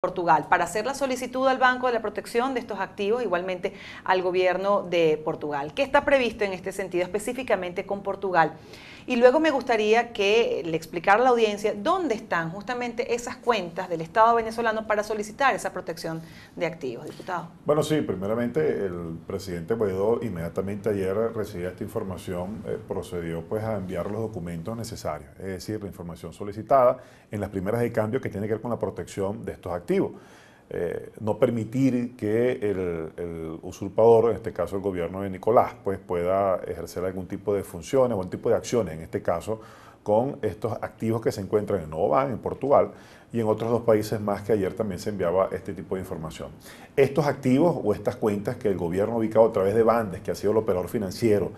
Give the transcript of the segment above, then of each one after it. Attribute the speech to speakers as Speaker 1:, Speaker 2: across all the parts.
Speaker 1: Portugal para hacer la solicitud al Banco de la Protección de estos activos, igualmente al gobierno de Portugal. ¿Qué está previsto en este sentido, específicamente con Portugal? Y luego me gustaría que le explicara a la audiencia dónde están justamente esas cuentas del Estado venezolano para solicitar esa protección de activos, diputado.
Speaker 2: Bueno, sí, primeramente el presidente Guaidó inmediatamente ayer recibía esta información, procedió pues a enviar los documentos necesarios, es decir, la información solicitada en las primeras de cambio que tiene que ver con la protección de estos activos. No permitir que el usurpador, en este caso el gobierno de Nicolás, pues pueda ejercer algún tipo de funciones o algún tipo de acciones, en este caso con estos activos que se encuentran en Novoban, en Portugal, y en otros dos países más que ayer también se enviaba este tipo de información. Estos activos o estas cuentas que el gobierno ha ubicado a través de Bandes, que ha sido el operador financiero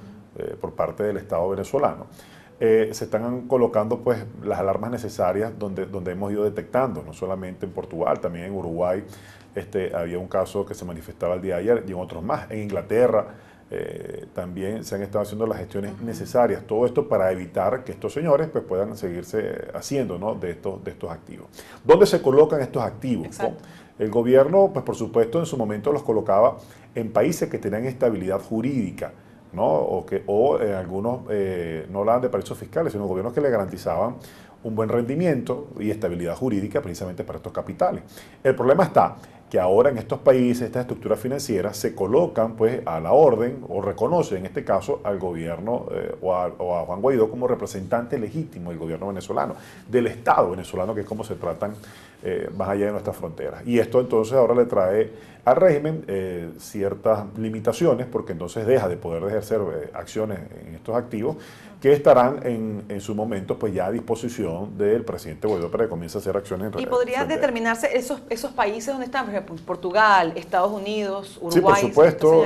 Speaker 2: por parte del Estado venezolano, se están colocando pues las alarmas necesarias donde hemos ido detectando, no solamente en Portugal, también en Uruguay había un caso que se manifestaba el día de ayer y en otros más, en Inglaterra también se han estado haciendo las gestiones necesarias, todo esto para evitar que estos señores pues puedan seguirse haciendo, ¿no?, de estos activos. ¿Dónde se colocan estos activos?
Speaker 1: Exacto.
Speaker 2: El gobierno pues por supuesto en su momento los colocaba en países que tenían estabilidad jurídica, ¿no? O algunos no hablaban de paraísos fiscales, sino gobiernos que le garantizaban un buen rendimiento y estabilidad jurídica precisamente para estos capitales. El problema está que ahora en estos países, estas estructuras financieras se colocan pues a la orden o reconocen en este caso al gobierno o a Juan Guaidó como representante legítimo del gobierno venezolano, del Estado venezolano, que es como se tratan más allá de nuestras fronteras. Y esto entonces ahora le trae al régimen ciertas limitaciones, porque entonces deja de poder ejercer acciones en estos activos que estarán en su momento pues ya a disposición del presidente Guaidó para que comience a hacer acciones en
Speaker 1: ¿Y podría determinarse esos países donde están? Por ejemplo, Portugal, Estados Unidos, Uruguay.
Speaker 2: Sí, por supuesto,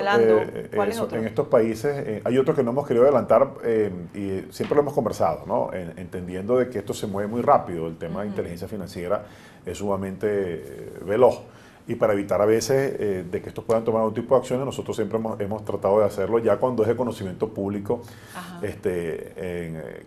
Speaker 1: ¿Cuáles otros?
Speaker 2: en estos países hay otros que no hemos querido adelantar y siempre lo hemos conversado, ¿no? Entendiendo de que esto se mueve muy rápido, el tema de inteligencia financiera es sumamente veloz. Y para evitar a veces de que estos puedan tomar algún tipo de acciones, nosotros siempre hemos tratado de hacerlo ya cuando es de conocimiento público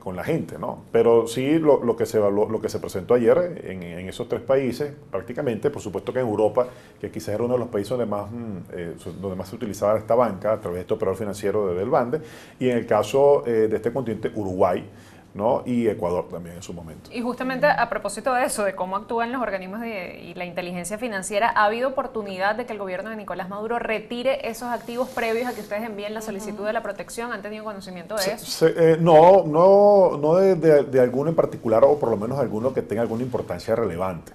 Speaker 2: con la gente, ¿no? Pero sí lo que se evaluó, lo que se presentó ayer en esos tres países, prácticamente, por supuesto que en Europa, que quizás era uno de los países donde más se utilizaba esta banca a través de este operador financiero del Bande, y en el caso de este continente, Uruguay, ¿no? Y Ecuador también en su momento.
Speaker 3: Y justamente a propósito de eso, de cómo actúan los organismos y la inteligencia financiera, ¿ha habido oportunidad de que el gobierno de Nicolás Maduro retire esos activos previos a que ustedes envíen la solicitud de la protección? ¿Han tenido conocimiento de eso?
Speaker 2: No de alguno en particular, o por lo menos alguno que tenga alguna importancia relevante.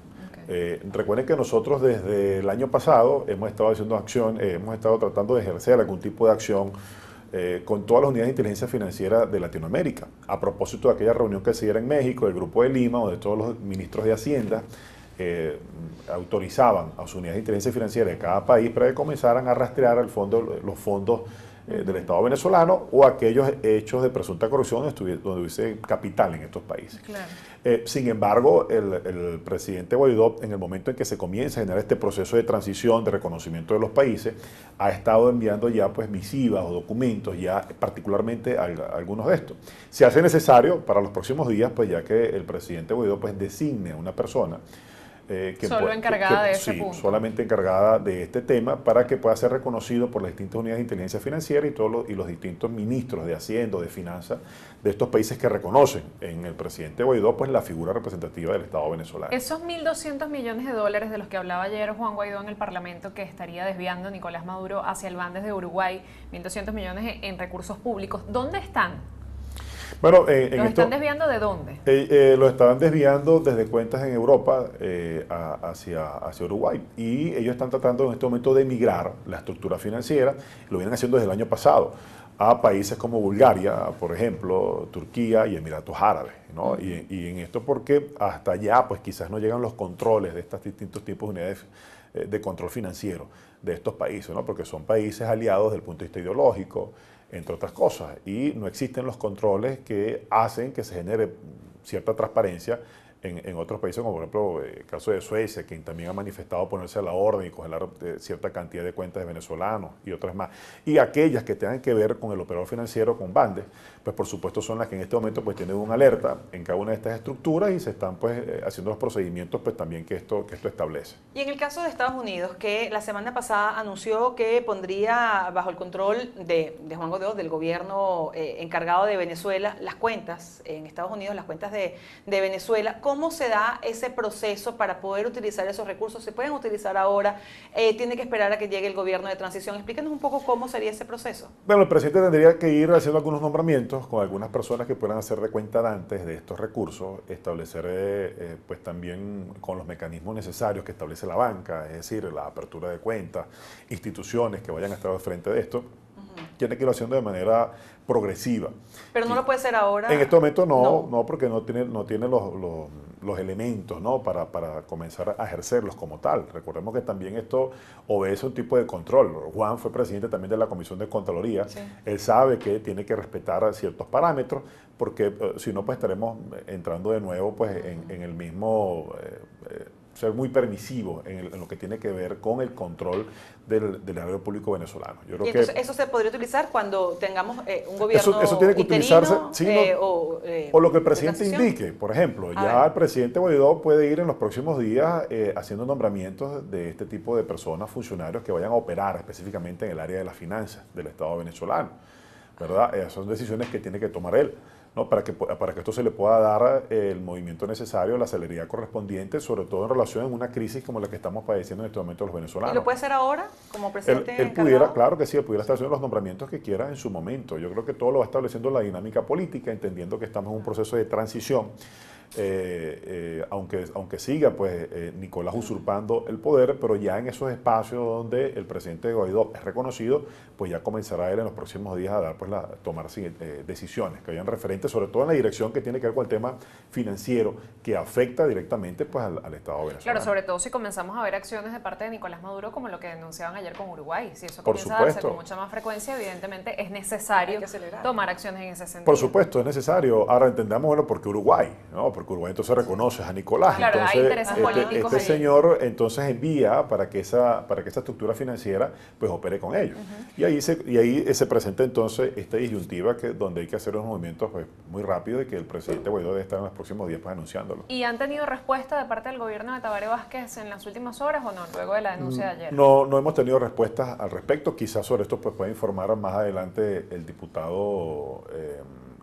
Speaker 2: Recuerden que nosotros desde el año pasado hemos estado haciendo acción, hemos estado tratando de ejercer algún tipo de acción con todas las unidades de inteligencia financiera de Latinoamérica. A propósito de aquella reunión que se diera en México, el Grupo de Lima, donde todos los ministros de Hacienda autorizaban a sus unidades de inteligencia financiera de cada país para que comenzaran a rastrear los fondos del Estado venezolano o aquellos hechos de presunta corrupción donde hubiese capital en estos países.
Speaker 3: Claro.
Speaker 2: Sin embargo, el presidente Guaidó, en el momento en que se comienza a generar este proceso de transición, de reconocimiento de los países, ha estado enviando ya pues misivas o documentos, ya particularmente algunos de estos. Se hace necesario para los próximos días, pues ya que el presidente Guaidó pues designe a una persona
Speaker 3: encargada de ese punto.
Speaker 2: Solamente encargada de este tema para que pueda ser reconocido por las distintas unidades de inteligencia financiera y los distintos ministros de Hacienda, de Finanzas de estos países que reconocen en el presidente Guaidó pues la figura representativa del Estado venezolano.
Speaker 3: Esos 1.200 millones de dólares de los que hablaba ayer Juan Guaidó en el Parlamento que estaría desviando Nicolás Maduro hacia el Bandes de Uruguay, 1.200 millones en recursos públicos, ¿dónde están?
Speaker 2: Bueno,
Speaker 3: ¿Los están desviando de dónde?
Speaker 2: Los estaban desviando desde cuentas en Europa hacia Uruguay. Y ellos están tratando en este momento de migrar la estructura financiera, lo vienen haciendo desde el año pasado, a países como Bulgaria, por ejemplo, Turquía y Emiratos Árabes, ¿no? Y en esto porque hasta allá pues quizás no llegan los controles de estos distintos tipos de unidades de control financiero de estos países, ¿no? Porque son países aliados desde el punto de vista ideológico, entre otras cosas, y no existen los controles que hacen que se genere cierta transparencia en otros países, como por ejemplo el caso de Suecia, quien también ha manifestado ponerse a la orden y congelar cierta cantidad de cuentas de venezolanos y otras más. Y aquellas que tengan que ver con el operador financiero, con Bandes, pues por supuesto son las que en este momento pues tienen una alerta en cada una de estas estructuras y se están pues haciendo los procedimientos pues también que esto establece.
Speaker 1: Y en el caso de Estados Unidos, que la semana pasada anunció que pondría bajo el control de Juan Guaidó, del gobierno encargado de Venezuela, las cuentas en Estados Unidos, las cuentas de Venezuela, ¿cómo se da ese proceso para poder utilizar esos recursos? ¿Se pueden utilizar ahora? ¿Tiene que esperar a que llegue el gobierno de transición? Explíquenos un poco cómo sería ese proceso.
Speaker 2: Bueno, el presidente tendría que ir haciendo algunos nombramientos con algunas personas que puedan hacer de cuentadantes de estos recursos, establecer pues también con los mecanismos necesarios que establece la banca, es decir, la apertura de cuentas, instituciones que vayan a estar al frente de esto. Tiene que irlo haciendo de manera progresiva.
Speaker 1: Pero no lo puede hacer ahora.
Speaker 2: En este momento no, porque no tiene los elementos, ¿no? para comenzar a ejercerlos como tal. Recordemos que también esto obedece a un tipo de control. Juan fue presidente también de la Comisión de Contraloría. Sí. Él sabe que tiene que respetar ciertos parámetros, porque si no, pues estaremos entrando de nuevo pues, en el mismo... ser muy permisivo en lo que tiene que ver con el control del erario público venezolano. Yo creo
Speaker 1: entonces, ¿eso se podría utilizar cuando tengamos un gobierno
Speaker 2: eso tiene que utilizarse, sí, o lo que el presidente
Speaker 1: transición
Speaker 2: indique. Por ejemplo, ya el presidente Guaidó puede ir en los próximos días haciendo nombramientos de este tipo de personas, funcionarios que vayan a operar específicamente en el área de las finanzas del Estado venezolano, ¿verdad? Son decisiones que tiene que tomar él, ¿no? Para que esto se le pueda dar el movimiento necesario, la celeridad correspondiente, sobre todo en relación a una crisis como la que estamos padeciendo en este momento los venezolanos.
Speaker 1: ¿Y lo puede hacer ahora como presidente
Speaker 2: él pudiera, claro que sí, él pudiera estar haciendo los nombramientos que quiera en su momento. Yo creo que todo lo va estableciendo la dinámica política, entendiendo que estamos en un proceso de transición. Aunque siga pues Nicolás usurpando el poder, pero ya en esos espacios donde el presidente Guaidó es reconocido, pues ya comenzará él en los próximos días a dar pues tomar decisiones que vayan referentes, sobre todo en la dirección que tiene que ver con el tema financiero, que afecta directamente pues al Estado venezolano.
Speaker 3: Claro, sobre todo si comenzamos a ver acciones de parte de Nicolás Maduro como lo que denunciaban ayer con Uruguay. Si eso comienza a darse con mucha más frecuencia, evidentemente es necesario tomar acciones en ese sentido.
Speaker 2: Por supuesto, es necesario. Ahora entendamos, bueno, porque Uruguay, ¿no? Porque Uruguay entonces reconoce a Nicolás.
Speaker 3: Claro,
Speaker 2: entonces,
Speaker 3: hay intereses políticos
Speaker 2: este señor entonces envía para que esa estructura financiera pues opere con ellos. Y ahí se presenta entonces esta disyuntiva donde hay que hacer unos movimientos pues, muy rápidos y que el presidente Guaidó debe estar en los próximos días pues, anunciándolo.
Speaker 3: ¿Y han tenido respuesta de parte del gobierno de Tabaré Vázquez en las últimas horas o no, luego de la denuncia de ayer?
Speaker 2: No hemos tenido respuestas al respecto. Quizás sobre esto pues, puede informar más adelante el diputado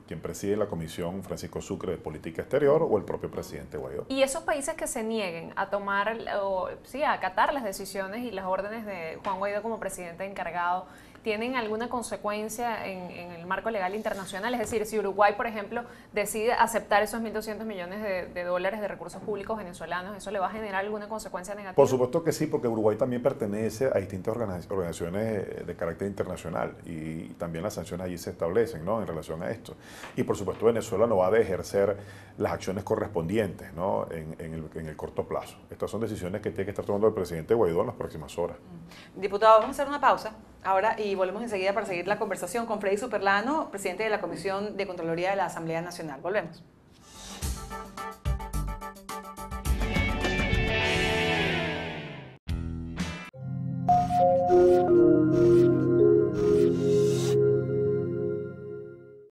Speaker 2: quien preside la Comisión, Francisco Sucre, de Política Exterior, o el propio presidente Guaidó.
Speaker 3: ¿Y esos países que se nieguen a tomar, a acatar las decisiones y las órdenes de Juan Guaidó como presidente encargado, tienen alguna consecuencia en el marco legal internacional? Es decir, si Uruguay, por ejemplo, decide aceptar esos 1.200 millones de dólares de recursos públicos venezolanos, ¿eso le va a generar alguna consecuencia negativa?
Speaker 2: Por supuesto que sí, porque Uruguay también pertenece a distintas organizaciones de carácter internacional y también las sanciones allí se establecen, ¿no? En relación a esto. Y por supuesto Venezuela no va a ejercer las acciones correspondientes, ¿no? en el corto plazo. Estas son decisiones que tiene que estar tomando el presidente Guaidó en las próximas horas.
Speaker 1: Diputado, vamos a hacer una pausa ahora y volvemos enseguida para seguir la conversación con Freddy Superlano, presidente de la Comisión de Contraloría de la Asamblea Nacional. Volvemos.